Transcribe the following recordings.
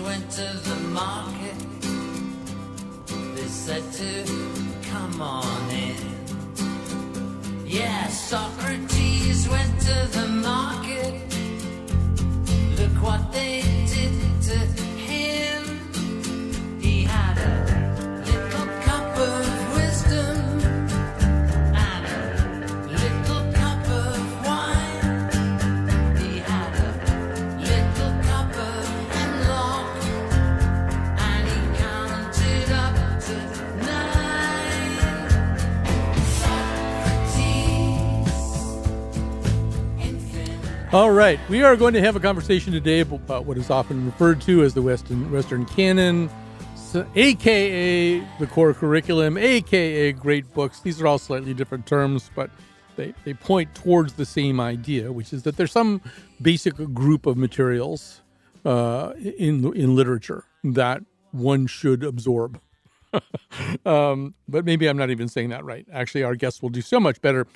went to the market. They said to come on in. Yeah, Socrates went to the market. Look what they did to him. He had a little cup of wisdom and a little cup of wine. He had a little cup of hemlock and he counted up to 9. Socrates. All right, we are going to have a conversation today about what is often referred to as the Western canon, a.k.a. the core curriculum, a.k.a. great books. These are all slightly different terms, but they point towards the same idea, which is that there's some basic group of materials in literature that one should absorb. But maybe I'm not even saying that right. Actually, our guest will do so much better.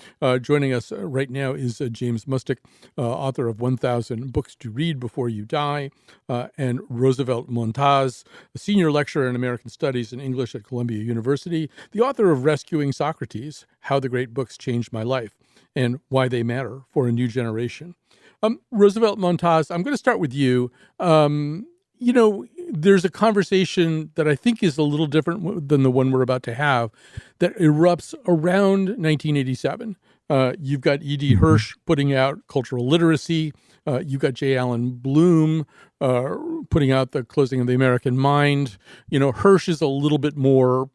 Joining us right now is James Mustick, author of 1,000 Books to Read Before You Die, and Roosevelt Montaz, a senior lecturer in American Studies and English at Columbia University, the author of Rescuing Socrates, How the Great Books Changed My Life, and Why They Matter for a New Generation. Roosevelt Montaz, I'm going to start with you. There's a conversation that I think is a little different than the one we're about to have that erupts around 1987. You've got E.D. Hirsch putting out Cultural Literacy. You've got J. Allen Bloom putting out The Closing of the American Mind. Hirsch is a little bit more,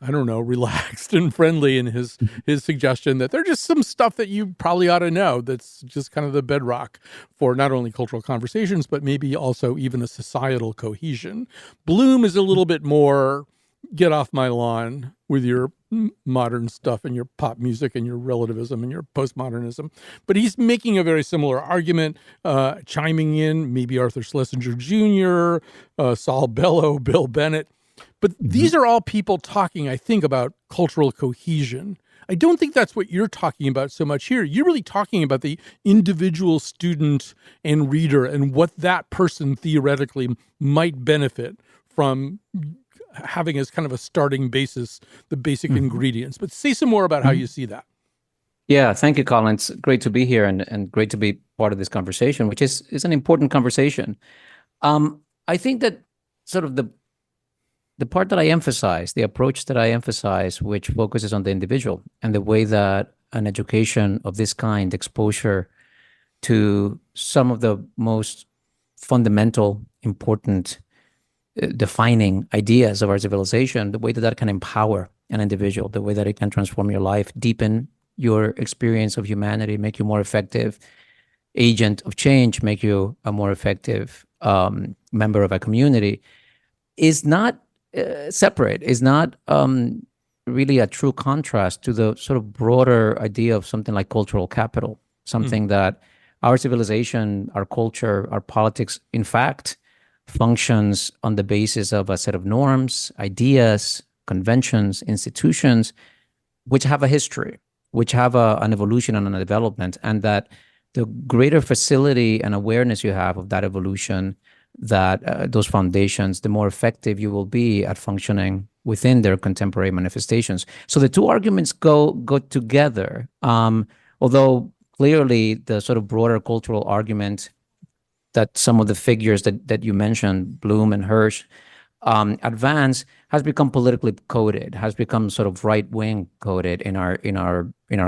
relaxed and friendly in his suggestion that there's just some stuff that you probably ought to know that's just kind of the bedrock for not only cultural conversations, but maybe also even a societal cohesion. Bloom is a little bit more, get off my lawn with your modern stuff and your pop music and your relativism and your postmodernism. But he's making a very similar argument, chiming in, maybe Arthur Schlesinger Jr., Saul Bellow, Bill Bennett. But these are all people talking, I think, about cultural cohesion. I don't think that's what you're talking about so much here. You're really talking about the individual student and reader and what that person theoretically might benefit from having as kind of a starting basis, the basic ingredients. But say some more about how you see that. Yeah, thank you, Colin. It's great to be here and great to be part of this conversation, which is an important conversation. I think that sort of the part that I emphasize, the approach that I emphasize, which focuses on the individual and the way that an education of this kind, exposure to some of the most fundamental, important, defining ideas of our civilization, the way that that can empower an individual, the way that it can transform your life, deepen your experience of humanity, make you more effective agent of change, make you a more effective member of a community, is not separate, is not really a true contrast to the sort of broader idea of something like cultural capital, something that our civilization, our culture, our politics, in fact, functions on the basis of a set of norms, ideas, conventions, institutions, which have a history, which have an evolution and a development, and that the greater facility and awareness you have of that evolution, that those foundations, the more effective you will be at functioning within their contemporary manifestations. So the two arguments go together, although clearly the sort of broader cultural argument that some of the figures that you mentioned, Bloom and Hirsch, advance, has become politically coded, has become sort of right-wing coded in our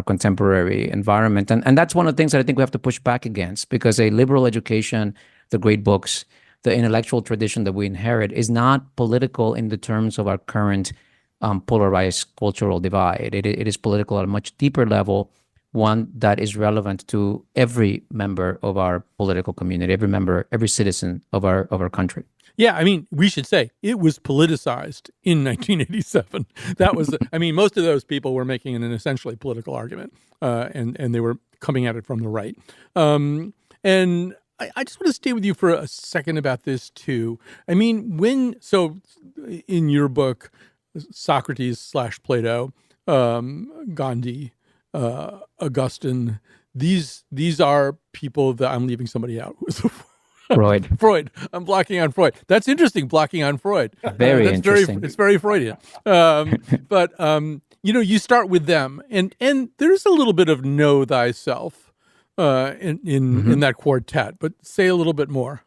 contemporary environment. And that's one of the things that I think we have to push back against, because a liberal education, the great books, the intellectual tradition that we inherit is not political in the terms of our current polarized cultural divide. It is political at a much deeper level, one that is relevant to every member of our political community, every citizen of our country. Yeah, I mean, we should say it was politicized in 1987. That was, I mean, most of those people were making an essentially political argument, and they were coming at it from the right. And I just want to stay with you for a second about this too. I mean, so in your book, Socrates / Plato, Gandhi, Augustine, these are people that I'm leaving somebody out. Freud. Freud. I'm blocking on Freud. That's interesting. Blocking on Freud. Very That's interesting. It's very Freudian. But you start with them, and there's a little bit of know thyself in that quartet. But say a little bit more.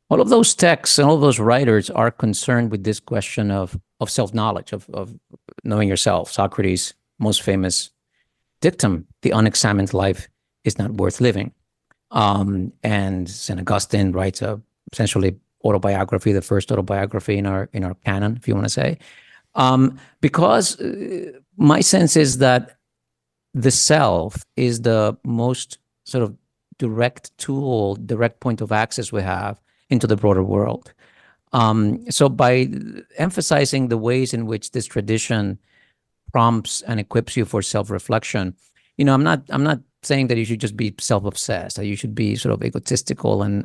All of those texts and all those writers are concerned with this question of self-knowledge, of knowing yourself. Socrates' most famous dictum, the unexamined life is not worth living. And St. Augustine writes a essentially autobiography, the first autobiography in our canon, if you want to say. Because my sense is that the self is the most sort of direct tool, direct point of access we have into the broader world. So by emphasizing the ways in which this tradition prompts and equips you for self-reflection, I'm not saying that you should just be self-obsessed, that you should be sort of egotistical and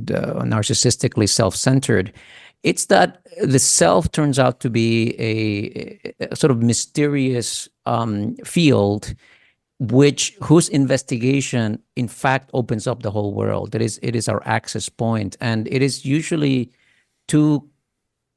narcissistically self-centered. It's that the self turns out to be a sort of mysterious field whose investigation in fact opens up the whole world. It is our access point, and it is usually too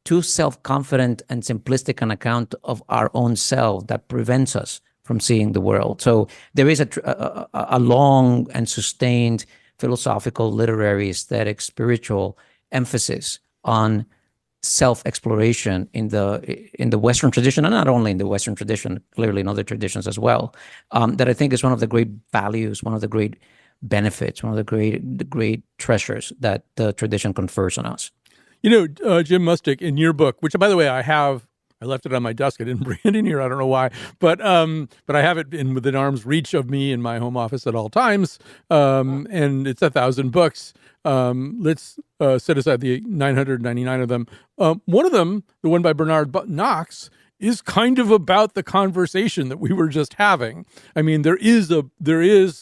self-confident and simplistic an account of our own self that prevents us from seeing the world. So there is a long and sustained philosophical, literary, aesthetic, spiritual emphasis on self-exploration in the Western tradition, and not only in the Western tradition, clearly in other traditions as well, that I think is one of the great values, one of the great benefits, one of the great treasures that the tradition confers on us. Jim Mustick, in your book, which, by the way, I left it on my desk. I didn't bring it in here. I don't know why, but I have it within arm's reach of me in my home office at all times, and it's 1,000 books. Let's set aside the 999 of them. One of them, the one by Bernard Knox, is kind of about the conversation that we were just having. I mean, there is,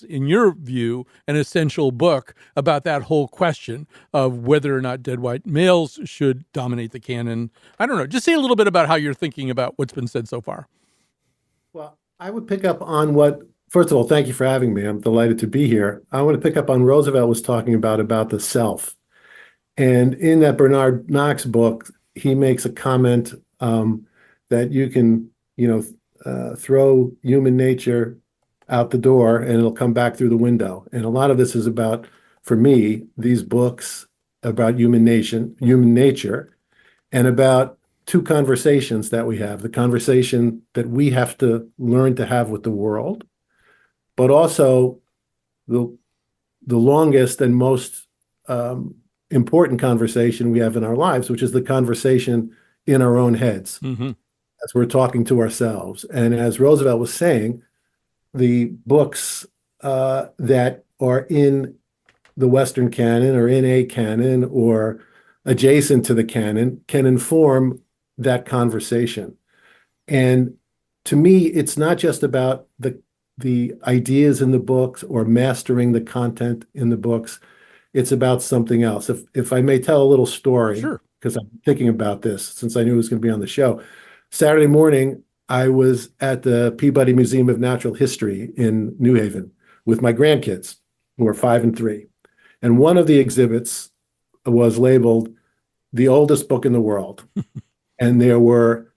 in your view, an essential book about that whole question of whether or not dead white males should dominate the canon. I don't know. Just say a little bit about how you're thinking about what's been said so far. Well, I would pick up on first of all, thank you for having me. I'm delighted to be here. I want to pick up on Roosevelt was talking about the self. And in that Bernard Knox book, he makes a comment that you can, throw human nature out the door and it'll come back through the window. And a lot of this is about, for me, these books about human nature, and about two conversations that we have. The conversation that we have to learn to have with the world, but also the longest and most important conversation we have in our lives, which is the conversation in our own heads. Mm-hmm. As we're talking to ourselves. And as Roosevelt was saying, the books that are in the Western canon or in a canon or adjacent to the canon can inform that conversation. And to me, it's not just about the ideas in the books or mastering the content in the books. It's about something else. If I may tell a little story, sure, because I'm thinking about this since I knew it was going to be on the show. Saturday morning, I was at the Peabody Museum of Natural History in New Haven with my grandkids, who are 5 and 3. And one of the exhibits was labeled "The Oldest Book in the World." And there were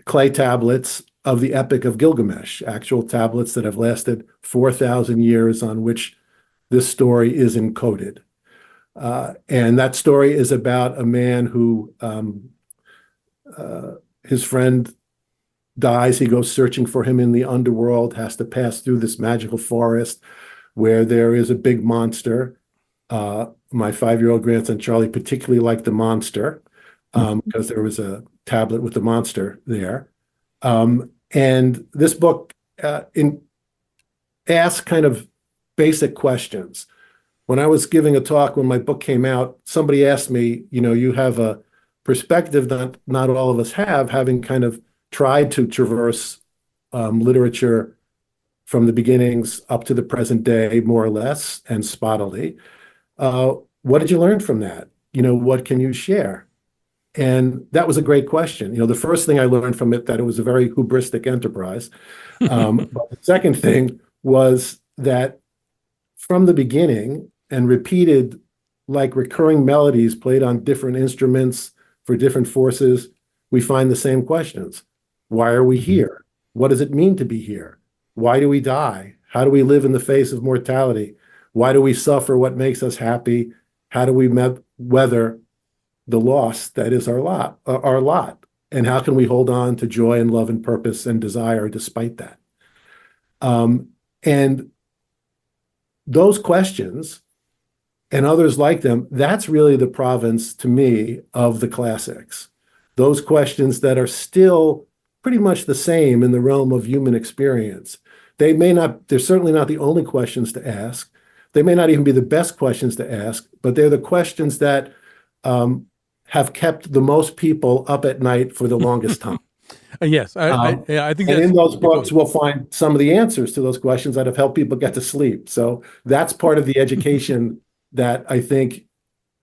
clay tablets of the Epic of Gilgamesh, actual tablets that have lasted 4,000 years on which this story is encoded. And that story is about a man who his friend dies. He goes searching for him in the underworld, has to pass through this magical forest where there is a big monster. My 5-year-old grandson, Charlie, particularly liked the monster because there was a tablet with the monster there. And this book asks kind of basic questions. When I was giving a talk, when my book came out, somebody asked me, you have a perspective that not all of us have, having kind of tried to traverse literature from the beginnings up to the present day, more or less, and spottily. What did you learn from that? What can you share? And that was a great question. The first thing I learned from it, that it was a very hubristic enterprise. But the second thing was that from the beginning, and repeated like recurring melodies played on different instruments for different forces, we find the same questions. Why are we here? What does it mean to be here? Why do we die? How do we live in the face of mortality? Why do we suffer? What makes us happy? How do we weather the loss that is our lot? And how can we hold on to joy and love and purpose and desire despite that? And those questions and others like them, that's really the province to me of the classics. Those questions that are still pretty much the same in the realm of human experience. They're certainly not the only questions to ask. They may not even be the best questions to ask, but they're the questions that have kept the most people up at night for the longest time. Yes, I think and that's, in those books, we'll find some of the answers to those questions that have helped people get to sleep. So that's part of the education that I think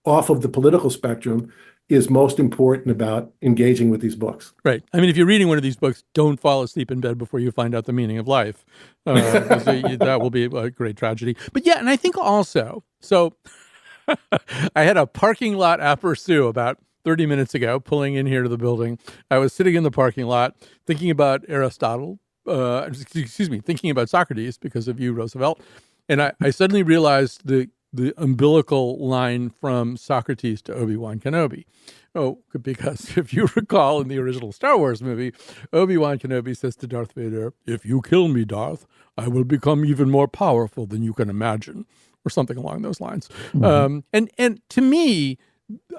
off of the political spectrum is most important about engaging with these books. right. I mean, if you're reading one of these books, don't fall asleep in bed before you find out the meaning of life. 'Cause that will be a great tragedy. But yeah, and I think also, so I had a parking lot aperçu about 30 minutes ago, pulling in here to the building. I was sitting in the parking lot thinking about Aristotle, thinking about Socrates because of you, Roosevelt. And I suddenly realized the umbilical line from Socrates to Obi-Wan Kenobi. Oh, because if you recall in the original Star Wars movie, Obi-Wan Kenobi says to Darth Vader, "If you kill me, Darth, I will become even more powerful than you can imagine," or something along those lines. And to me,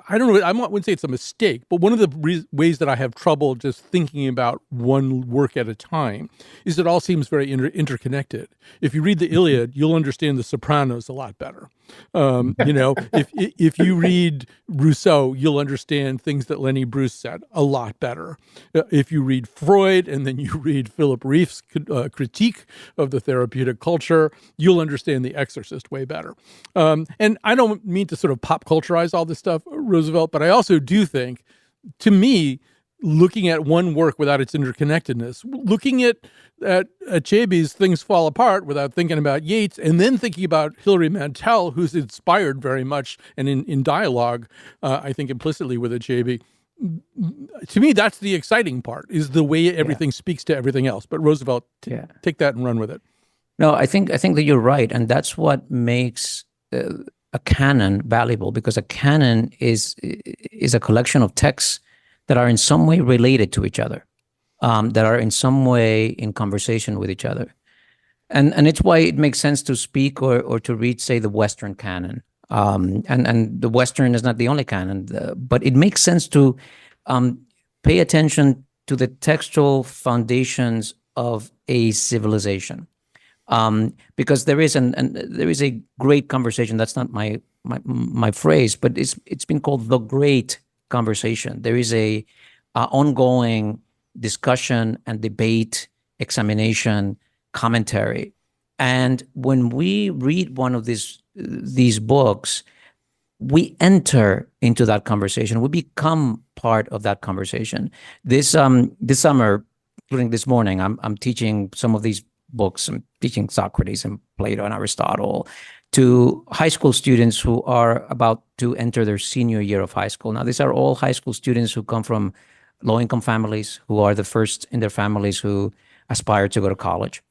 I don't know, I wouldn't say it's a mistake, but one of the ways that I have trouble just thinking about one work at a time is it all seems very interconnected. If you read the Iliad, you'll understand the Sopranos a lot better. If you read Rousseau, you'll understand things that Lenny Bruce said a lot better. If you read Freud and then you read Philip Reif's critique of the therapeutic culture, you'll understand The Exorcist way better. And I don't mean to sort of pop culturize all this stuff, Roosevelt, but I also do think, to me, looking at one work without its interconnectedness, looking at Achebe's Things Fall Apart without thinking about Yeats, and then thinking about Hilary Mantel, who's inspired very much and in dialogue, I think implicitly with Achebe. To me, that's the exciting part, is the way everything speaks to everything else. But Roosevelt, take that and run with it. No, I think that you're right, and that's what makes a canon valuable, because a canon is a collection of texts that are in some way related to each other, that are in some way in conversation with each other. And it's why it makes sense to speak or to read, say, the Western canon. And the Western is not the only canon, but it makes sense to pay attention to the textual foundations of a civilization. Because there is a great conversation. That's not my phrase, but it's been called the Great Conversation. There is a ongoing discussion and debate, examination, commentary. And when we read one of these books, we enter into that conversation. We become part of that conversation. This summer, including this morning, I'm teaching some of these books. I'm teaching Socrates and Plato and Aristotle to high school students who are about to enter their senior year of high school. Now, these are all high school students who come from low-income families, who are the first in their families who aspire to go to college.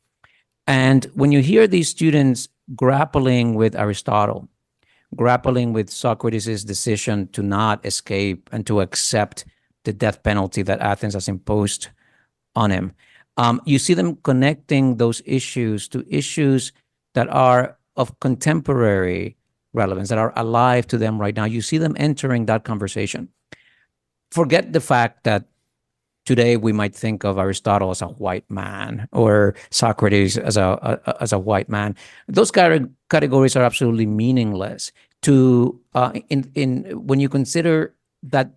And when you hear these students grappling with Aristotle, grappling with Socrates' decision to not escape and to accept the death penalty that Athens has imposed on him, you see them connecting those issues to issues that are of contemporary relevance, that are alive to them right now. You see them entering that conversation. Forget the fact that today we might think of Aristotle as a white man or Socrates as a white man. Those categories are absolutely meaningless when you consider that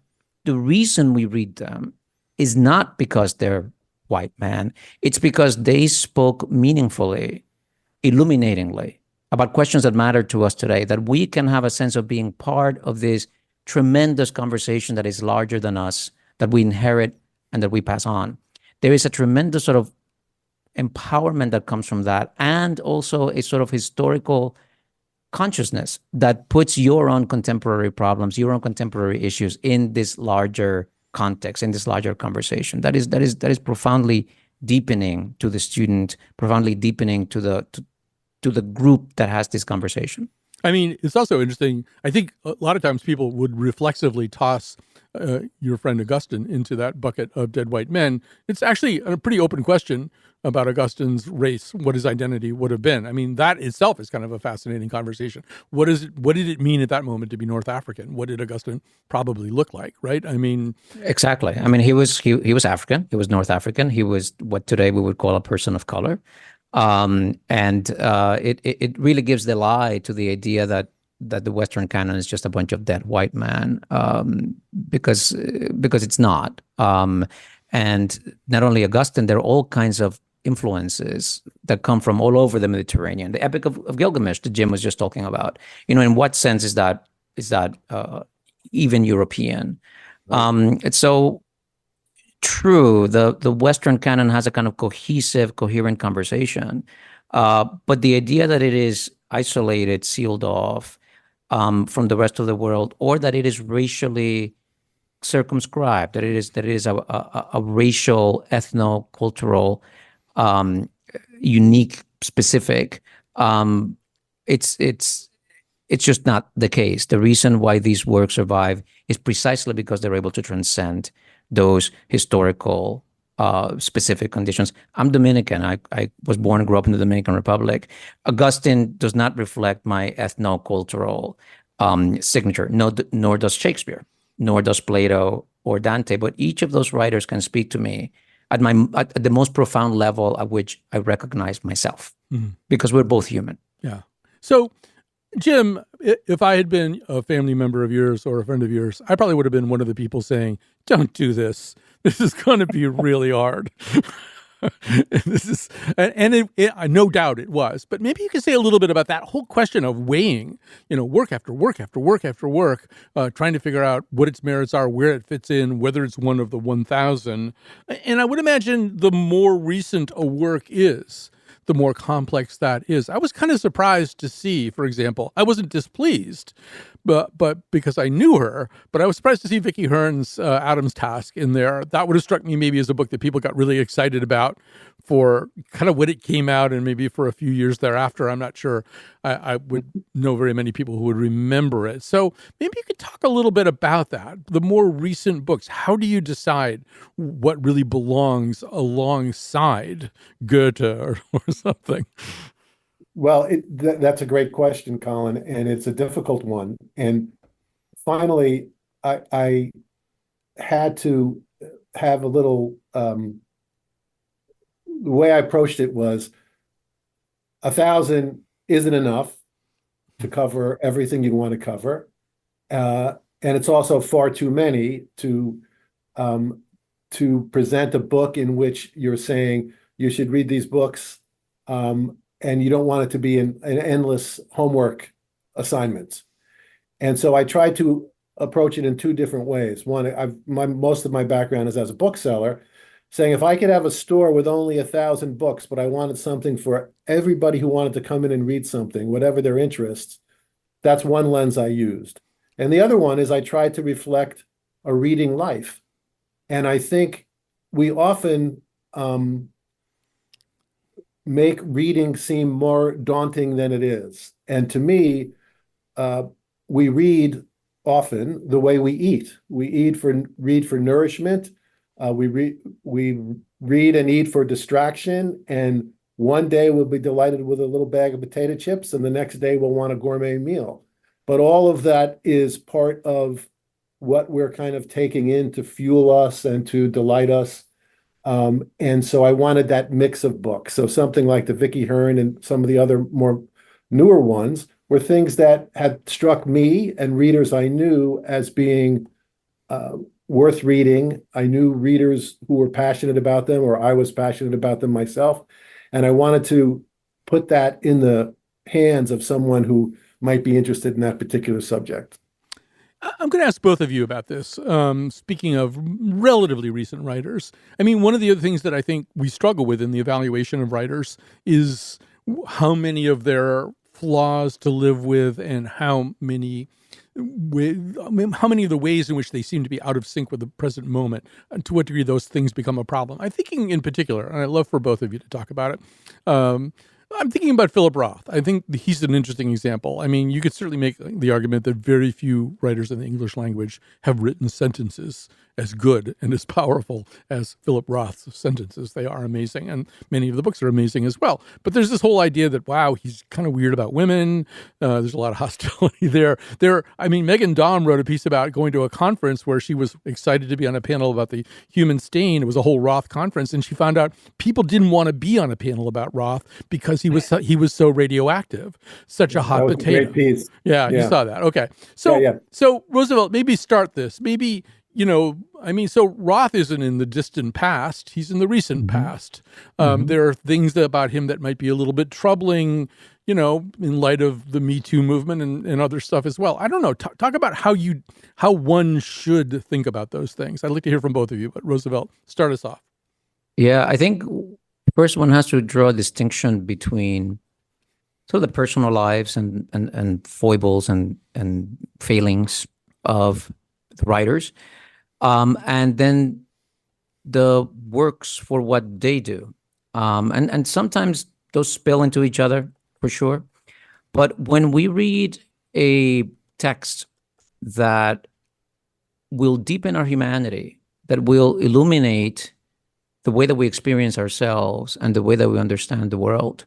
the reason we read them is not because they're white man. It's because they spoke meaningfully, illuminatingly about questions that matter to us today, that we can have a sense of being part of this tremendous conversation that is larger than us, that we inherit and that we pass on. There is a tremendous sort of empowerment that comes from that, and also a sort of historical consciousness that puts your own contemporary problems, your own contemporary issues in this larger context, in this larger conversation. That is profoundly deepening to the student, profoundly deepening to the group that has this conversation. I mean, it's also interesting. I think a lot of times people would reflexively toss your friend Augustine into that bucket of dead white men. It's actually a pretty open question about Augustine's race, what his identity would have been. I mean, that itself is kind of a fascinating conversation. What did it mean at that moment to be North African? What did Augustine probably look like, right? I mean, exactly. I mean, he was African. He was North African. He was what today we would call a person of color. It really gives the lie to the idea that the Western canon is just a bunch of dead white men, because it's not. And not only Augustine, there are all kinds of influences that come from all over the Mediterranean. The Epic of Gilgamesh that Jim was just talking about. In what sense is that even European? Right. It's so true. The Western canon has a kind of cohesive, coherent conversation, but the idea that it is isolated, sealed off from the rest of the world, or that it is racially circumscribed, that it is a racial, ethno-cultural, unique, specific. It's just not the case. The reason why these works survive is precisely because they're able to transcend those historical, specific conditions. I'm Dominican. I was born and grew up in the Dominican Republic. Augustine does not reflect my ethno-cultural signature, nor does Shakespeare, nor does Plato or Dante. But each of those writers can speak to me at the most profound level at which I recognize myself, because we're both human. Yeah. So, Jim, if I had been a family member of yours or a friend of yours, I probably would have been one of the people saying, "Don't do this. This is going to be really hard." No doubt it was. But maybe you could say a little bit about that whole question of weighing, work after work after work after work, trying to figure out what its merits are, where it fits in, whether it's one of the 1,000. And I would imagine the more recent a work is, the more complex that is. I was kind of surprised to see, for example, I wasn't displeased, but because I knew her, but I was surprised to see Vicky Hearn's Adam's Task in there. That would have struck me maybe as a book that people got really excited about for kind of when it came out and maybe for a few years thereafter. I'm not sure I would know very many people who would remember it. So maybe you could talk a little bit about that. The more recent books, how do you decide what really belongs alongside Goethe or something? Well, that's a great question, Colin, and it's a difficult one. And finally, I had to have a little, the way I approached it was 1,000 isn't enough to cover everything you want to cover. And it's also far too many to present a book in which you're saying you should read these books, and you don't want it to be an endless homework assignments. And so I tried to approach it in two different ways. One, most of my background is as a bookseller, saying if I could have a store with only 1,000 books, but I wanted something for everybody who wanted to come in and read something, whatever their interests, that's one lens I used. And the other one is I tried to reflect a reading life. And I think we often make reading seem more daunting than it is. And to me, we read often the way we eat. We read for nourishment. We read and eat for distraction. And one day we'll be delighted with a little bag of potato chips, and the next day we'll want a gourmet meal. But all of that is part of what we're kind of taking in to fuel us and to delight us. And so I wanted that mix of books. So something like the Vicky Hearn and some of the other more newer ones were things that had struck me and readers I knew as being worth reading. I knew readers who were passionate about them, or I was passionate about them myself. And I wanted to put that in the hands of someone who might be interested in that particular subject. I'm going to ask both of you about this. Speaking of relatively recent writers, I mean, one of the other things that I think we struggle with in the evaluation of writers is how many of their flaws to live with, and how many how many of the ways in which they seem to be out of sync with the present moment, and to what degree those things become a problem. I'm thinking in particular, and I'd love for both of you to talk about it. I'm thinking about Philip Roth. I think he's an interesting example. I mean, you could certainly make the argument that very few writers in the English language have written sentences as good and as powerful as Philip Roth's sentences. They are amazing, and many of the books are amazing as well. But there's this whole idea that, wow, he's kind of weird about women. There's a lot of hostility there. I mean, Megan Daum wrote a piece about going to a conference where she was excited to be on a panel about the human stain. It was a whole Roth conference, and she found out people didn't want to be on a panel about Roth because he was so radioactive, such a hot That was potato. a great piece. Yeah, you saw that. Okay. So, Yeah. so Roosevelt, maybe start this. Maybe, so Roth isn't in the distant past. He's in the recent past. There are things about him that might be a little bit troubling, in light of the Me Too movement and other stuff as well. I don't know. Talk about how one should think about those things. I'd like to hear from both of you, but Roosevelt, start us off. Yeah, I think first one has to draw a distinction between sort of the personal lives and foibles and failings of the writers, and then the works for what they do. And sometimes those spill into each other, for sure. But when we read a text that will deepen our humanity, that will illuminate the way that we experience ourselves and the way that we understand the world,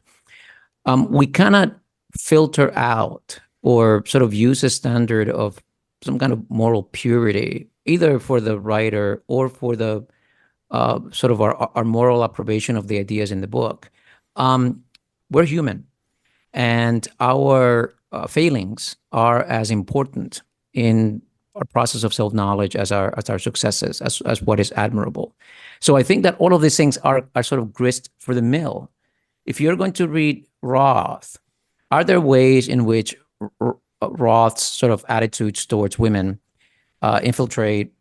we cannot filter out or sort of use a standard of some kind of moral purity, either for the writer or for the sort of our moral approbation of the ideas in the book. We're human, and our failings are as important in our process of self-knowledge as our successes, as what is admirable. So I think that all of these things are sort of grist for the mill. If you're going to read Roth, are there ways in which Roth's sort of attitudes towards women infiltrate,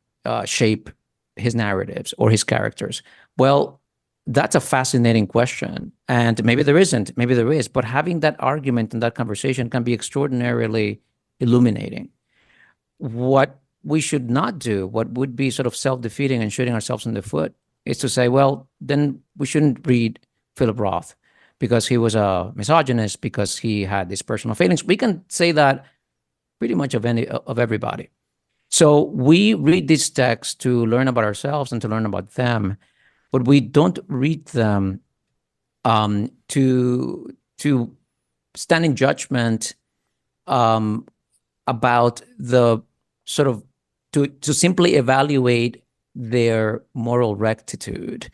shape his narratives or his characters? Well, that's a fascinating question. And maybe there isn't, maybe there is, but having that argument and that conversation can be extraordinarily illuminating. What we should not do, what would be sort of self-defeating and shooting ourselves in the foot, is to say, well, then we shouldn't read Philip Roth because he was a misogynist, because he had these personal failings. We can say that pretty much of everybody. So we read these texts to learn about ourselves and to learn about them, but we don't read them to stand in judgment about the sort of to simply evaluate their moral rectitude.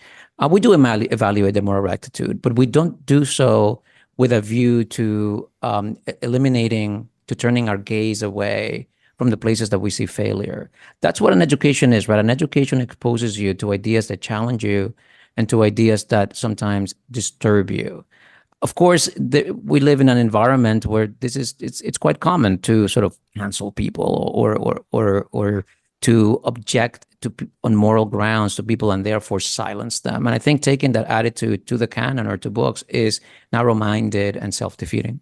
We do evaluate their moral rectitude, but we don't do so with a view to turning our gaze away from the places that we see failure. That's what an education is, right? An education exposes you to ideas that challenge you and to ideas that sometimes disturb you. Of course, we live in an environment where it's quite common to sort of cancel people or to object on moral grounds to people and therefore silence them. And I think taking that attitude to the canon or to books is narrow-minded and self-defeating.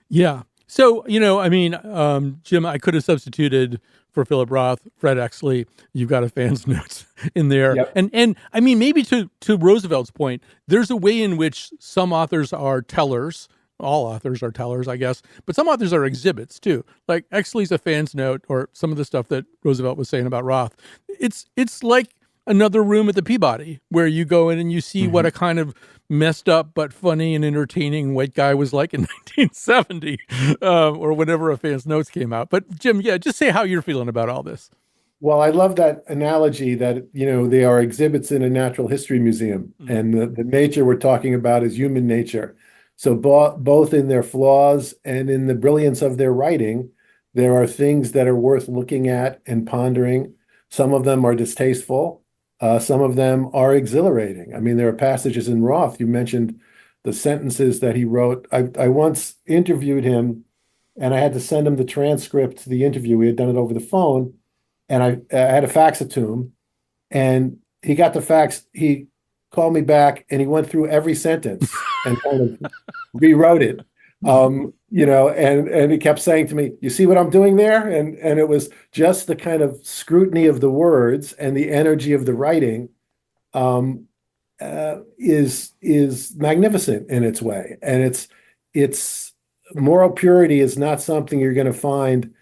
Yeah. So, Jim, I could have substituted for Philip Roth, Fred Exley. You've got a fan's notes in there. Yep. And I mean, maybe to Roosevelt's point, there's a way in which some authors are tellers. All authors are tellers, I guess, but some authors are exhibits too. Like Exley's a fan's note, or some of the stuff that Roosevelt was saying about Roth. It's like another room at the Peabody where you go in and you see what a kind of messed up but funny and entertaining white guy was like in 1970 or whenever a fan's notes came out. But Jim, just say how you're feeling about all this. Well, I love that analogy that, they are exhibits in a natural history museum, and the nature we're talking about is human nature. So both in their flaws and in the brilliance of their writing, there are things that are worth looking at and pondering. Some of them are distasteful. Some of them are exhilarating. I mean, there are passages in Roth. You mentioned the sentences that he wrote. I once interviewed him, and I had to send him the transcript to the interview. We had done it over the phone, and I had to fax it to him. And he got the fax. He called me back, and he went through every sentence and kind of rewrote it. And he kept saying to me, "You see what I'm doing there?" And it was just the kind of scrutiny of the words and the energy of the writing um, is magnificent in its way, and it's moral purity is not something you're going to find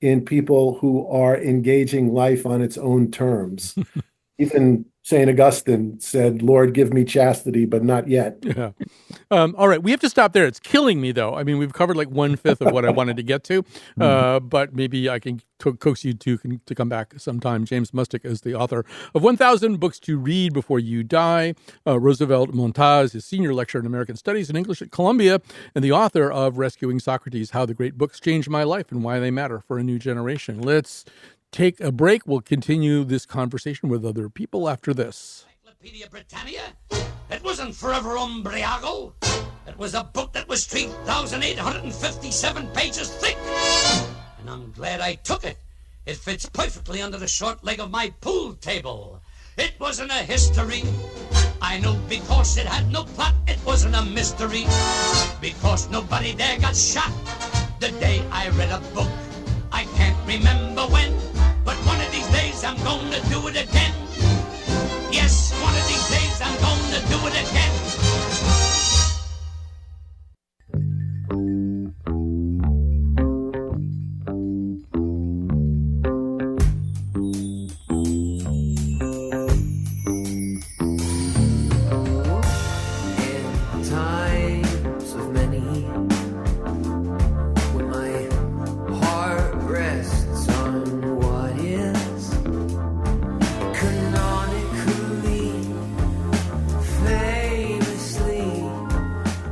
in people who are engaging life on its own terms. Even Saint Augustine said, "Lord, give me chastity, but not yet." Yeah. All right, we have to stop there. It's killing me, though. I mean, we've covered like 1/5 of what I wanted to get to, but maybe I can coax you to come back sometime. James Mustick is the author of 1,000 Books to Read Before You Die. Roosevelt Montaz is senior lecturer in American Studies and English at Columbia, and the author of Rescuing Socrates: How the Great Books Changed My Life and Why They Matter for a New Generation. Let's take a break. We'll continue this conversation with other people after this. Encyclopedia Britannia? It wasn't Forever Umbriago. It was a book that was 3,857 pages thick. And I'm glad I took it. It fits perfectly under the short leg of my pool table. It wasn't a history. I know because it had no plot. It wasn't a mystery. Because nobody there got shot the day I read a book. I can't remember when, but one of these days I'm gonna do it again. Yes, one of these days I'm gonna do it again. In times of many, when my heart rests on what is, canonically, famously,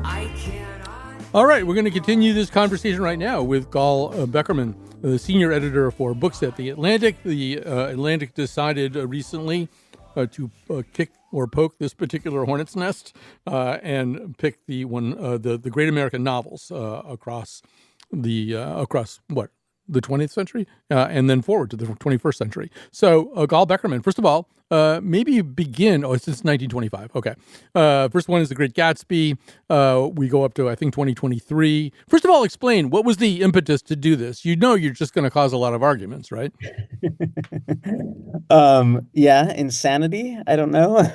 I cannot. All right, we're going to continue this conversation right now with Gol Beckerman, the senior editor for books at The Atlantic. The Atlantic decided recently to kick or poke this particular hornet's nest and pick the great American novels across what, the 20th century and then forward to the 21st century. So Gol Beckerman, first of all, maybe begin. Oh, it's since 1925. Okay. First one is The Great Gatsby. We go up to, I think, 2023. First of all, explain, what was the impetus to do this? You know, you're just going to cause a lot of arguments, right? Yeah, insanity. I don't know.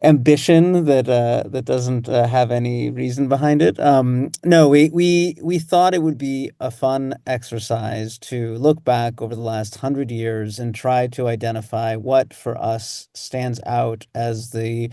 Ambition that doesn't have any reason behind it. No, we thought it would be a fun exercise to look back over the last 100 years and try to identify what for us stands out as the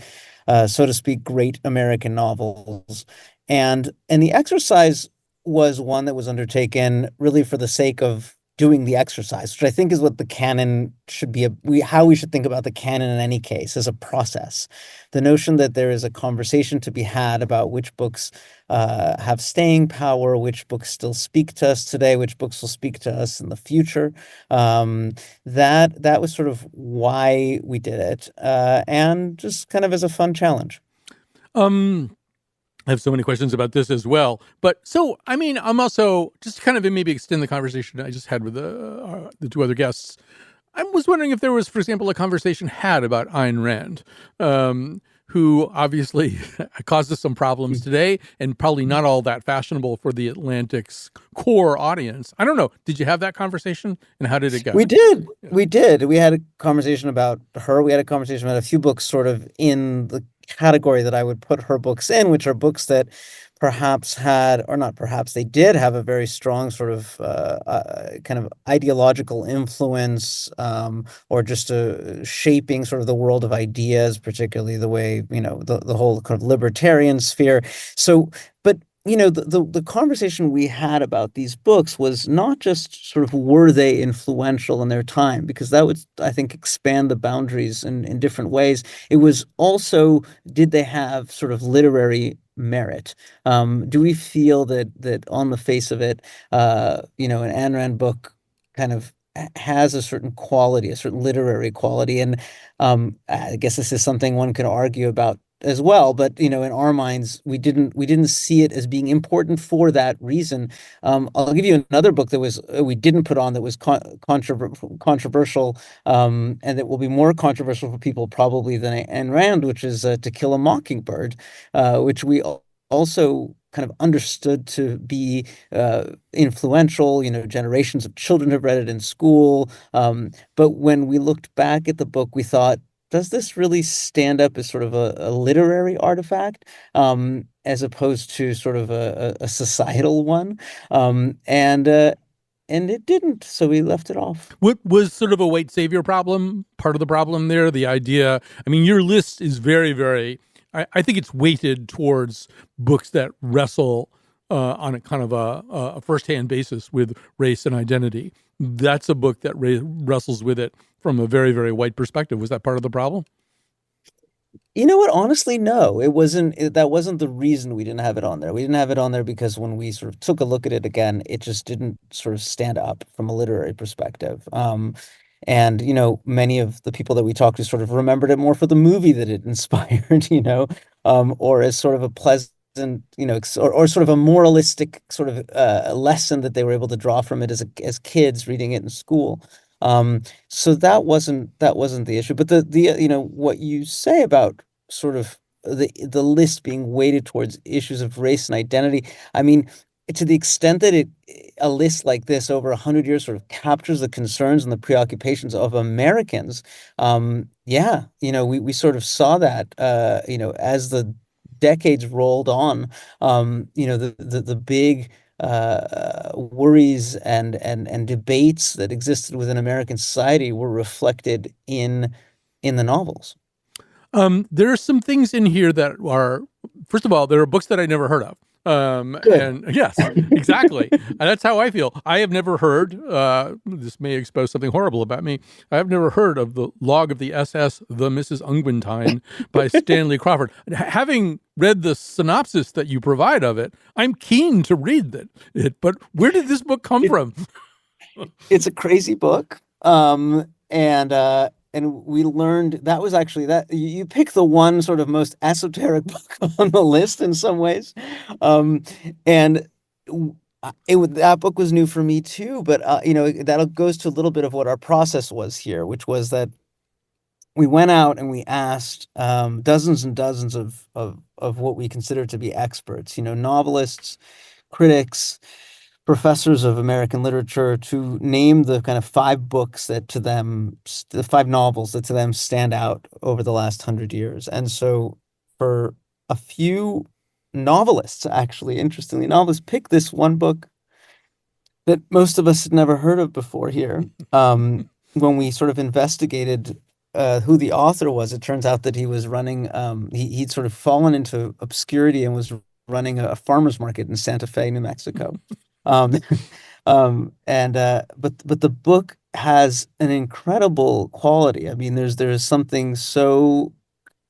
so to speak great American novels. And the exercise was one that was undertaken really for the sake of doing the exercise, which I think is what the canon should be, how we should think about the canon in any case, as a process. The notion that there is a conversation to be had about which books have staying power, which books still speak to us today, which books will speak to us in the future. That was sort of why we did it, and just kind of as a fun challenge. I have so many questions about this as well. But so, I mean, I'm also just kind of maybe extend the conversation I just had with the two other guests. I was wondering if there was, for example, a conversation had about Ayn Rand, who obviously causes some problems today and probably not all that fashionable for the Atlantic's core audience. I don't know. Did you have that conversation, and how did it go? We did. Yeah. We did. We had a conversation about her. We had a conversation about a few books sort of in the category that I would put her books in, which are books that perhaps had, or not perhaps, they did have a very strong sort of kind of ideological influence, or just a shaping sort of the world of ideas, particularly the way, the whole kind of libertarian sphere. So, but the conversation we had about these books was not just sort of were they influential in their time, because that would, I think, expand the boundaries in different ways. It was also, did they have sort of literary merit? Do we feel that on the face of it, an Ayn Rand book kind of has a certain quality, a certain literary quality? And I guess this is something one could argue about as well, but in our minds, we didn't see it as being important for that reason. I'll give you another book that we didn't put on, that was controversial, and that will be more controversial for people probably than Ayn Rand, which is To Kill a Mockingbird, which we also kind of understood to be influential. Generations of children have read it in school. But when we looked back at the book, we thought, does this really stand up as sort of a literary artifact, as opposed to sort of a societal one? And it didn't, so we left it off. What was sort of a white savior problem, part of the problem there? The idea, I mean, your list is very, very, I think it's weighted towards books that wrestle on a kind of a firsthand basis with race and identity. That's a book that wrestles with it from a very, very white perspective. Was that part of the problem? You know what? Honestly, no, it wasn't. That wasn't the reason we didn't have it on there. We didn't have it on there because when we sort of took a look at it again, it just didn't sort of stand up from a literary perspective. And many of the people that we talked to sort of remembered it more for the movie that it inspired, or as sort of a pleasant, or sort of a moralistic sort of lesson that they were able to draw from it as kids reading it in school. So that wasn't the issue. But the what you say about sort of the list being weighted towards issues of race and identity, I mean, to the extent that a list like this over 100 years sort of captures the concerns and the preoccupations of Americans, yeah, we sort of saw that, as the decades rolled on, the big worries and debates that existed within American society were reflected in the novels. There are some things in here that are, first of all, there are books that I never heard of. And yes, exactly. And that's how I feel. I have never heard, this may expose something horrible about me. I have never heard of the Log of the SS, The Mrs. Unguentine by Stanley Crawford. Having read the synopsis that you provide of it, I'm keen to read it. But where did this book come from? It's a crazy book. And we learned that was actually that you pick the one sort of most esoteric book on the list in some ways. And that book was new for me too, but that goes to a little bit of what our process was here, which was that we went out and we asked dozens and dozens of what we consider to be experts, novelists, critics, professors of American literature, to name the kind of five books that to them, the five novels that to them stand out over the last 100 years. And so for a few novelists, actually, interestingly, novelists picked this one book that most of us had never heard of before here. When we sort of investigated who the author was, it turns out that he was running, he'd sort of fallen into obscurity and was running a farmer's market in Santa Fe, New Mexico. But the book has an incredible quality. I mean, there's something so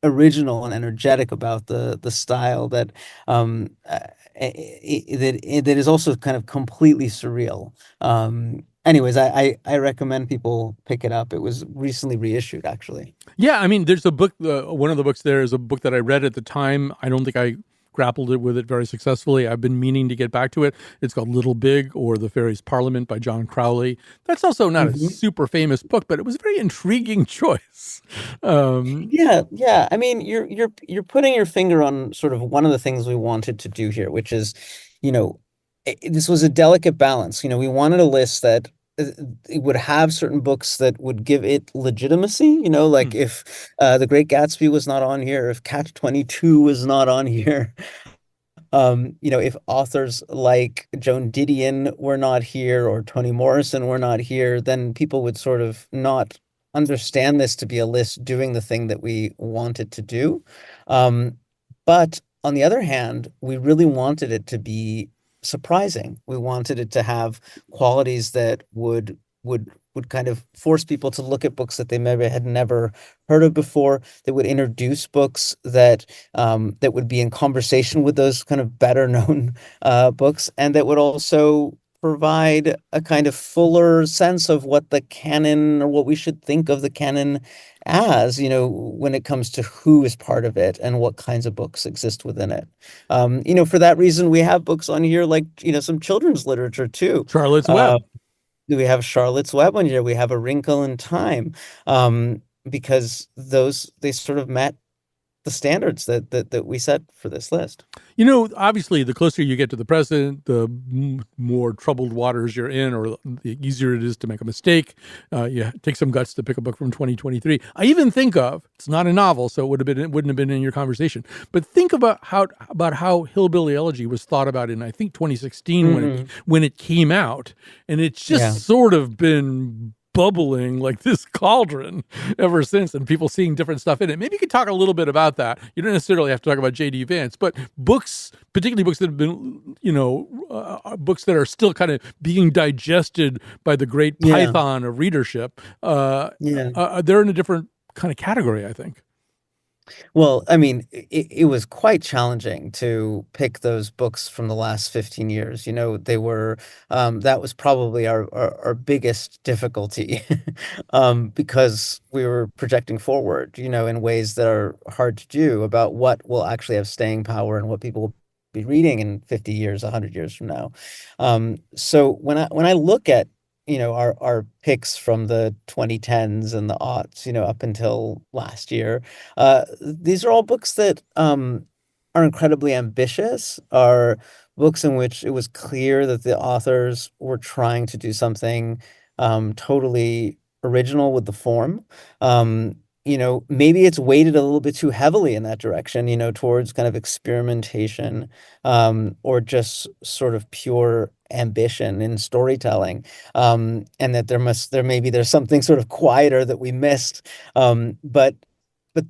original and energetic about the style that that is also kind of completely surreal. Anyways, I recommend people pick it up. It was recently reissued, actually. Yeah, I mean, there's a book. One of the books there is a book that I read at the time. I don't think I grappled with it very successfully. I've been meaning to get back to it. It's called Little Big, or The Fairies' Parliament by John Crowley. That's also not a super famous book, but it was a very intriguing choice. Yeah. I mean, you're putting your finger on sort of one of the things we wanted to do here, which is, this was a delicate balance. We wanted a list that it would have certain books that would give it legitimacy, like if The Great Gatsby was not on here, if Catch-22 was not on here, if authors like Joan Didion were not here or Toni Morrison were not here, then people would sort of not understand this to be a list doing the thing that we wanted to do. But on the other hand, we really wanted it to be surprising. We wanted it to have qualities that would kind of force people to look at books that they maybe had never heard of before, that would introduce books that would be in conversation with those kind of better known books, and that would also provide a kind of fuller sense of what the canon, or what we should think of the canon as, when it comes to who is part of it and what kinds of books exist within it. For that reason, we have books on here like, some children's literature too. Charlotte's Web. We have Charlotte's Web on here. We have A Wrinkle in Time, because they sort of met the standards that we set for this list. You know, obviously, the closer you get to the present, the more troubled waters you're in, or the easier it is to make a mistake. You take some guts to pick a book from 2023. I even think of, it's not a novel, so it wouldn't have been in your conversation. But think about how Hillbilly Elegy was thought about in, I think, 2016 when it came out, and it's just sort of been bubbling like this cauldron ever since, and people seeing different stuff in it. Maybe you could talk a little bit about that. You don't necessarily have to talk about J.D. Vance, but books, particularly books that have been, books that are still kind of being digested by the great python of readership. They're in a different kind of category, I think. Well, I mean, it was quite challenging to pick those books from the last 15 years. They were, that was probably our biggest difficulty because we were projecting forward, in ways that are hard to do about what will actually have staying power and what people will be reading in 50 years, 100 years from now. So when I look at our picks from the 2010s and the aughts, up until last year. These are all books that are incredibly ambitious, are books in which it was clear that the authors were trying to do something totally original with the form. Maybe it's weighted a little bit too heavily in that direction, towards kind of experimentation, or just sort of pure ambition in storytelling, and that there's something sort of quieter that we missed, but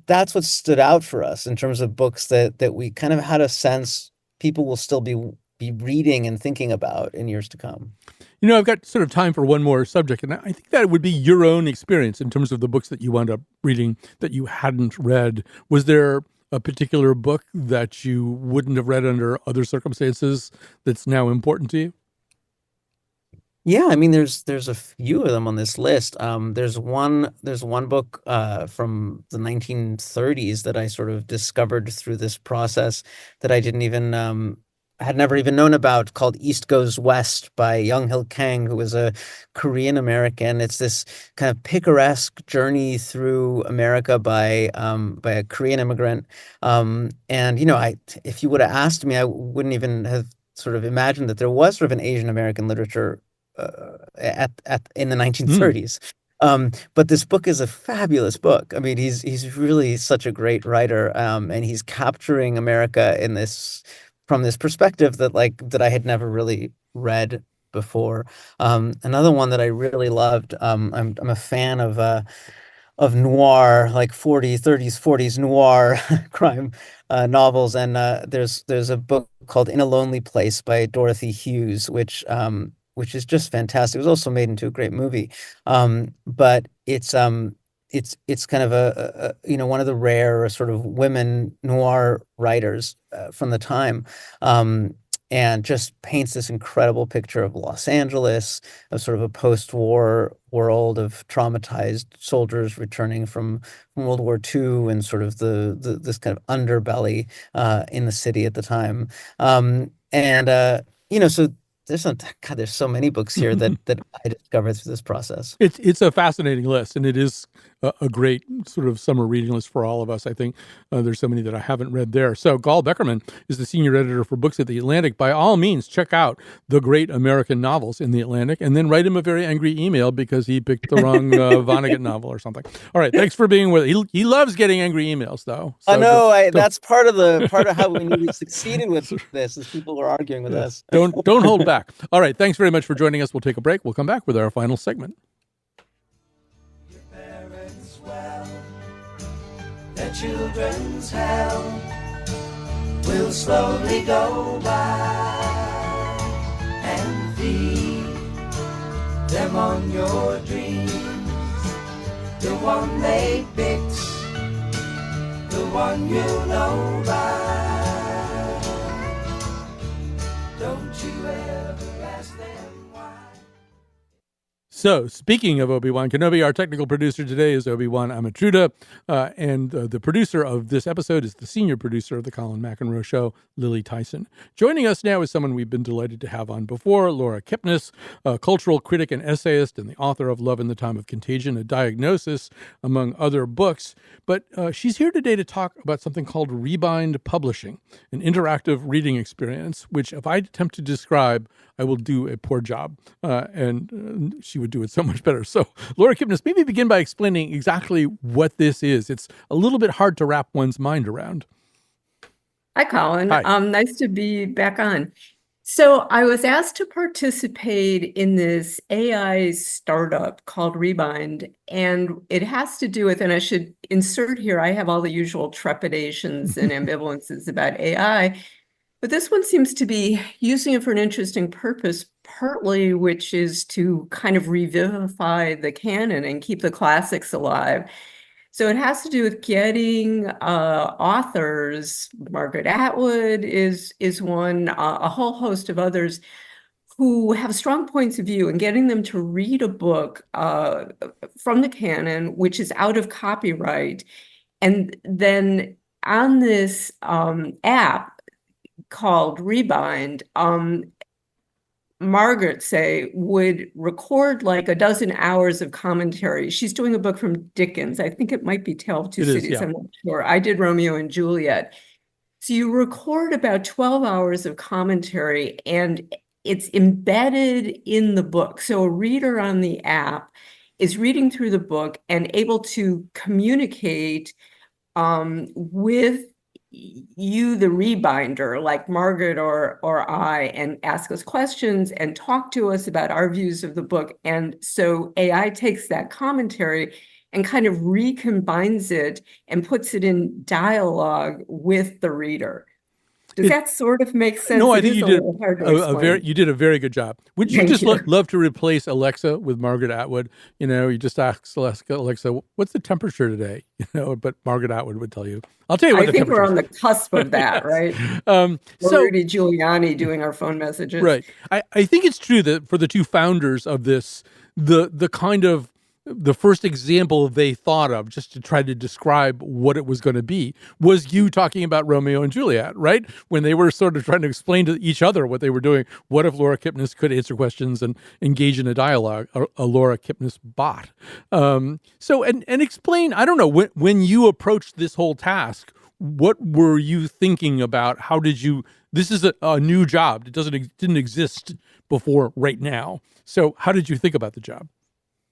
that's what stood out for us in terms of books that we kind of had a sense people will still be reading and thinking about in years to come. I've got sort of time for one more subject, and I think that would be your own experience in terms of the books that you wound up reading that you hadn't read. Was there a particular book that you wouldn't have read under other circumstances that's now important to you? Yeah, I mean, there's a few of them on this list. There's one book from the 1930s that I sort of discovered through this process that I didn't even had never even known about, called East Goes West by Young-Hil Kang, who was a Korean American. It's this kind of picaresque journey through America by a Korean immigrant. And if you would have asked me, I wouldn't even have sort of imagined that there was sort of an Asian American literature in the 1930s. But this book is a fabulous book. I mean, he's really such a great writer, and he's capturing America from this perspective that I had never really read before. Another one that I really loved. I'm a fan of noir, like 40s, 30s, 40s noir crime novels, and there's a book called In a Lonely Place by Dorothy Hughes, which is just fantastic. It was also made into a great movie, but it's kind of a one of the rare sort of women noir writers from the time, and just paints this incredible picture of Los Angeles, of sort of a post-war world of traumatized soldiers returning from World War II, and sort of this kind of underbelly in the city at the time, so. There's so many books here that I discovered through this process. It's a fascinating list, and it is a great sort of summer reading list for all of us. I think there's so many that I haven't read there. So Gol Beckerman is the senior editor for books at The Atlantic. By all means, check out the great American novels in The Atlantic, and then write him a very angry email because he picked the wrong Vonnegut novel or something. All right, thanks for being with us. He loves getting angry emails, though. So I know. That's part of how we succeeded with this, is people are arguing with us. Don't hold back. All right, thanks very much for joining us. We'll take a break. We'll come back with our final segment. Your parents well, their children's hell will slowly go by, and feed them on your dreams, the one they picked, the one you know by. Don't you ever ask them why. So, speaking of Obi-Wan Kenobi, our technical producer today is Obi-Wan Amatruda, and the producer of this episode is the senior producer of the Colin McEnroe Show, Lily Tyson. Joining us now is someone we've been delighted to have on before, Laura Kipnis, a cultural critic and essayist and the author of Love in the Time of Contagion, A Diagnosis, among other books. But she's here today to talk about something called Rebind Publishing, an interactive reading experience, which if I attempt to describe, I will do a poor job, and she would do it so much better. So, Laura Kipnis, maybe begin by explaining exactly what this is. It's a little bit hard to wrap one's mind around. Hi, Colin. Hi. Nice to be back on. So I was asked to participate in this AI startup called Rebind, and it has to do with, and I should insert here, I have all the usual trepidations and ambivalences about AI, but this one seems to be using it for an interesting purpose, partly which is to kind of revivify the canon and keep the classics alive. So it has to do with getting authors. Margaret Atwood is one, a whole host of others who have strong points of view, and getting them to read a book from the canon, which is out of copyright, and then on this app called Rebind, Margaret, say, would record like a dozen hours of commentary. She's doing a book from Dickens. I think it might be Tale of Two Cities. Yeah. I'm not sure. I did Romeo and Juliet. So you record about 12 hours of commentary, and it's embedded in the book. So a reader on the app is reading through the book and able to communicate with you, the rebinder, like Margaret or I, and ask us questions and talk to us about our views of the book. And so AI takes that commentary and kind of recombines it and puts it in dialogue with the reader. Does that sort of make sense? No, I It think is you a did little hard to explain. you did a very good job. Would you Thank just you. love to replace Alexa with Margaret Atwood? You know, you just ask Alexa, what's the temperature today? You know, but Margaret Atwood would tell you. I'll tell you what I the think we're temperature on the cusp of that, Yes. right? Or so Rudy Giuliani doing our phone messages. right. I think it's true that for the two founders of this, the kind of the first example they thought of just to try to describe what it was going to be was you talking about Romeo and Juliet, right? When they were sort of trying to explain to each other what they were doing. What if Laura Kipnis could answer questions and engage in a dialogue, a Laura Kipnis bot? So explain, I don't know, when you approached this whole task, what were you thinking about? How did you, this is a new job. It didn't exist before right now. So how did you think about the job?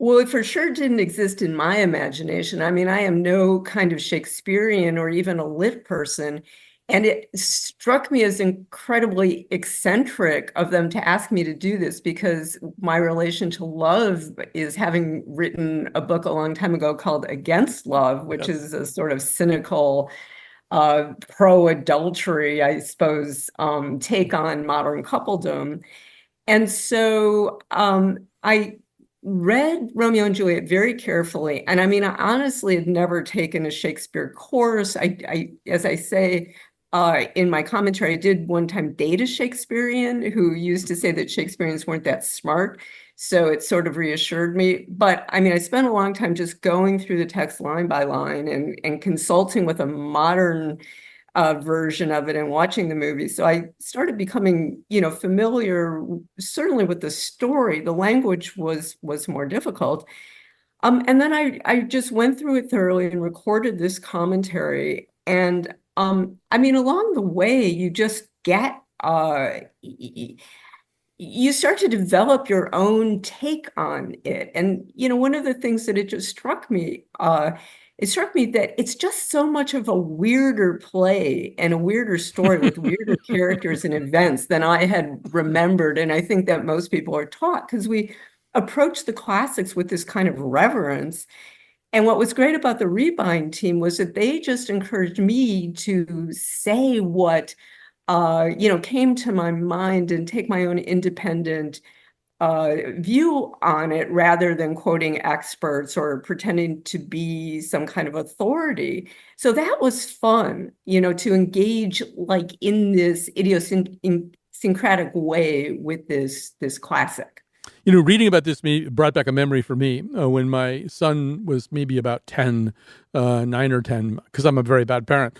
Well, it for sure didn't exist in my imagination. I mean, I am no kind of Shakespearean or even a lit person. And it struck me as incredibly eccentric of them to ask me to do this, because my relation to love is having written a book a long time ago called Against Love, which Yes. is a sort of cynical pro-adultery, I suppose, take on modern coupledom. And so I read Romeo and Juliet very carefully. And I mean, I honestly had never taken a Shakespeare course. I as I say in my commentary, I did one time date a Shakespearean who used to say that Shakespeareans weren't that smart. So it sort of reassured me. But I mean, I spent a long time just going through the text line by line and consulting with a modern version of it and watching the movie. So I started becoming, familiar, certainly with the story. The language was more difficult. And then I just went through it thoroughly and recorded this commentary. And I mean, along the way, you just get you start to develop your own take on it. And, one of the things that it just struck me, it struck me that it's just so much of a weirder play and a weirder story with weirder characters and events than I had remembered. And I think that most people are taught, because we approach the classics with this kind of reverence. And what was great about the Rebind team was that they just encouraged me to say what came to my mind and take my own independent view on it, rather than quoting experts or pretending to be some kind of authority. So that was fun, to engage like in this idiosyncratic way with this classic. Reading about this brought back a memory for me when my son was maybe about 10, 9 or 10, because I'm a very bad parent.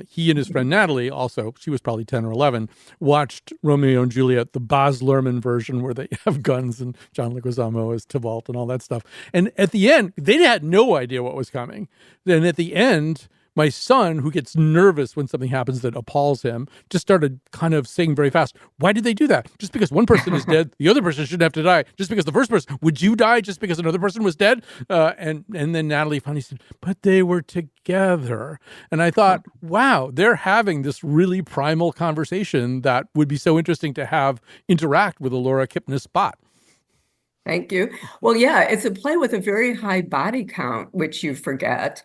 He and his friend Natalie, also, she was probably 10 or 11, watched Romeo and Juliet, the Baz Luhrmann version where they have guns and John Leguizamo as Tybalt and all that stuff. And at the end, they had no idea what was coming. Then at the end, my son, who gets nervous when something happens that appalls him, just started kind of saying very fast, why did they do that? Just because one person is dead, the other person shouldn't have to die. Just because the first person, would you die just because another person was dead? And then Natalie finally said, but they were together. And I thought, wow, they're having this really primal conversation that would be so interesting to have interact with a Laura Kipnis bot. Thank you. Well, yeah, it's a play with a very high body count, which you forget.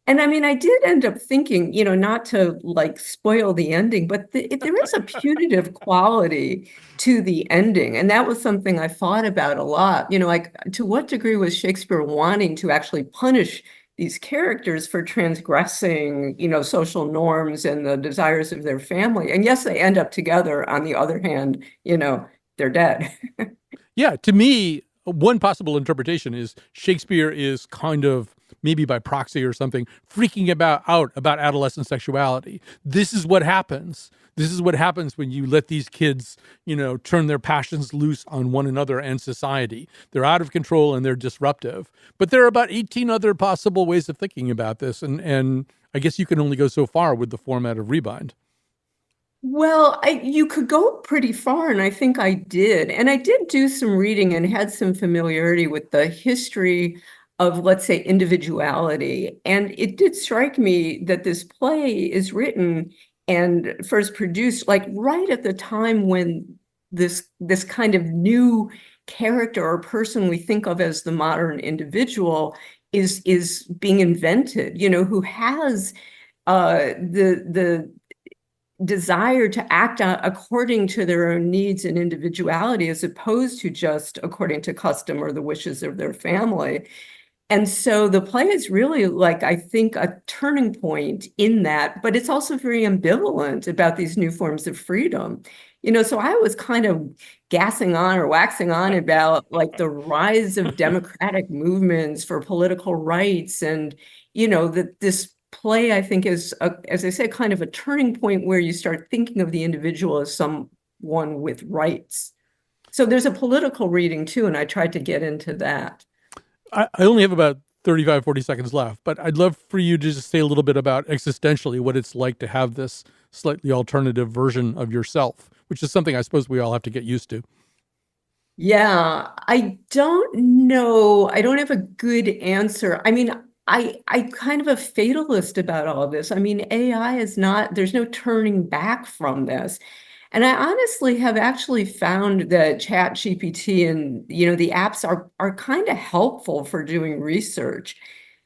And I mean, I did end up thinking, not to like spoil the ending, but there is a punitive quality to the ending. And that was something I thought about a lot. Like to what degree was Shakespeare wanting to actually punish these characters for transgressing, social norms and the desires of their family? And yes, they end up together. On the other hand, they're dead. Yeah, to me, one possible interpretation is Shakespeare is kind of, maybe by proxy or something, freaking out about adolescent sexuality. This is what happens. This is what happens when you let these kids, turn their passions loose on one another and society. They're out of control and they're disruptive. But there are about 18 other possible ways of thinking about this. And I guess you can only go so far with the format of Rebind. Well, you could go pretty far, and I think I did. And I did do some reading and had some familiarity with the history of, let's say, individuality. And it did strike me that this play is written and first produced like right at the time when this kind of new character or person we think of as the modern individual is being invented, who has the desire to act according to their own needs and individuality, as opposed to just according to custom or the wishes of their family. And so the play is really like, I think, a turning point in that, but it's also very ambivalent about these new forms of freedom. So I was kind of gassing on or waxing on about like the rise of democratic movements for political rights, and, that this play, I think, is, as I said, kind of a turning point where you start thinking of the individual as someone with rights. So there's a political reading too, and I tried to get into that. I only have about 35, 40 seconds left, but I'd love for you to just say a little bit about existentially what it's like to have this slightly alternative version of yourself, which is something I suppose we all have to get used to. Yeah, I don't know. I don't have a good answer. I mean, I kind of a fatalist about all of this. I mean, AI is not, there's no turning back from this. And I honestly have actually found that ChatGPT and, the apps are kind of helpful for doing research.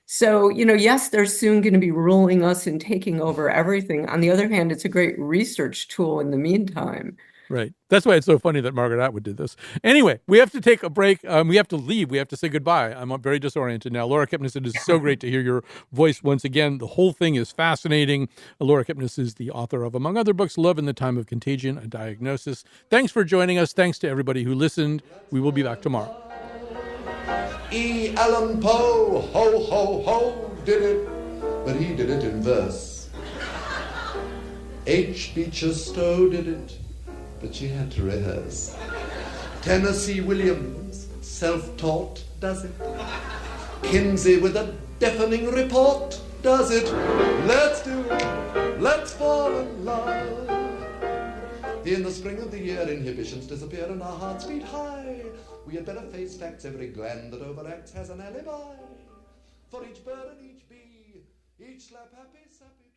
So, yes, they're soon going to be ruling us and taking over everything. On the other hand, it's a great research tool in the meantime. Right. That's why it's so funny that Margaret Atwood did this. Anyway, we have to take a break. We have to leave. We have to say goodbye. I'm very disoriented now. Laura Kipnis, it is so great to hear your voice once again. The whole thing is fascinating. Laura Kipnis is the author of, among other books, Love in the Time of Contagion, A Diagnosis. Thanks for joining us. Thanks to everybody who listened. We will be back tomorrow. E. Allan Poe, ho, ho, ho, did it, but he did it in verse. H. Beecher Stowe did it, but she had to rehearse. Tennessee Williams, self-taught, does it. Kinsey with a deafening report, does it. Let's do it, let's fall in love. In the spring of the year, inhibitions disappear and our hearts beat high. We had better face facts, every gland that overacts has an alibi. For each bird and each bee, each slap happy, sappy.